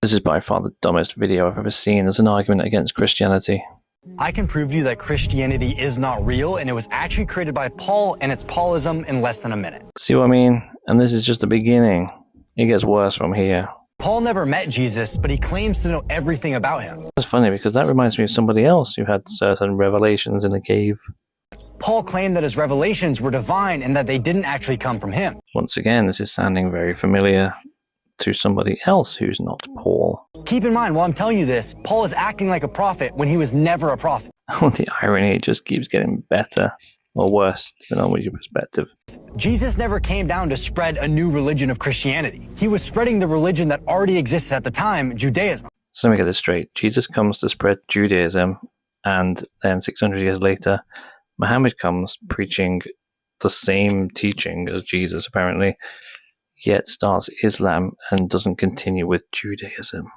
This is by far the dumbest video I've ever seen as an argument against Christianity. I can prove to you that Christianity is not real, and it was actually created by Paul, and it's Paulism in less than a minute. See what I mean? And this is just the beginning. It gets worse from here. Paul never met Jesus, but he claims to know everything about him. That's funny because that reminds me of somebody else who had certain revelations in a cave. Paul claimed that his revelations were divine and that they didn't actually come from him. Once again, this is sounding very familiar to somebody else who's not Paul. Keep in mind, while I'm telling you this, Paul is acting like a prophet when he was never a prophet. Oh, the irony just keeps getting better or worse, depending on your perspective. Jesus never came down to spread a new religion of Christianity. He was spreading the religion that already existed at the time, Judaism. So let me get this straight. Jesus comes to spread Judaism, and then 600 years later, Muhammad comes preaching the same teaching as Jesus, apparently, yet starts Islam and doesn't continue with Judaism.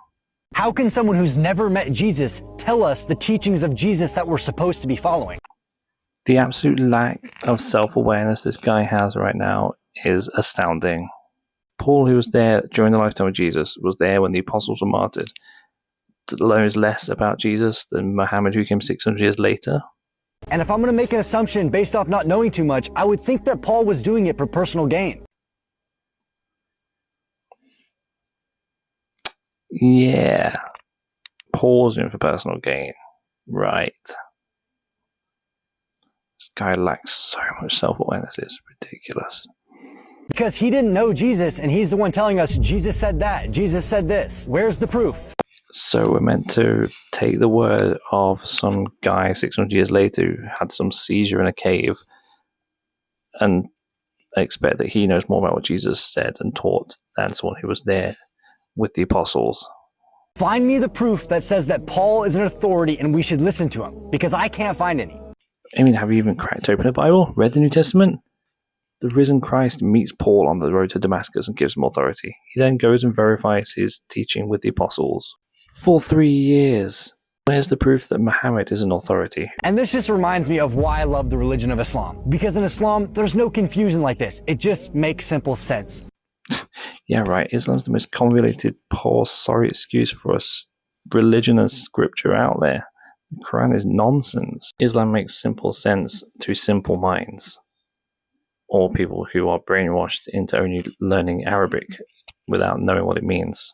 How can someone who's never met Jesus tell us the teachings of Jesus that we're supposed to be following? The absolute lack of self-awareness this guy has right now is astounding. Paul, who was there during the lifetime of Jesus, was there when the apostles were martyred, knows less about Jesus than Muhammad, who came 600 years later. And if I'm going to make an assumption based off not knowing too much, I would think that Paul was doing it for personal gain. Yeah, Paul's doing it for personal gain. Right. This guy lacks so much self-awareness, it's ridiculous. Because he didn't know Jesus, and he's the one telling us, Jesus said that, Jesus said this. Where's the proof? So we're meant to take the word of some guy 600 years later who had some seizure in a cave and expect that he knows more about what Jesus said and taught than someone who was there with the apostles. Find me the proof that says that Paul is an authority and we should listen to him, because I can't find any. I mean, have you even cracked open a Bible? Read the New Testament? The risen Christ meets Paul on the road to Damascus and gives him authority. He then goes and verifies his teaching with the apostles. For 3 years. Where's the proof that Muhammad is an authority? And this just reminds me of why I love the religion of Islam. Because in Islam, there's no confusion like this. It just makes simple sense. Yeah, right. Islam's the most convoluted, poor, sorry excuse for us religion and scripture out there. The Quran is nonsense. Islam makes simple sense to simple minds, or people who are brainwashed into only learning Arabic without knowing what it means.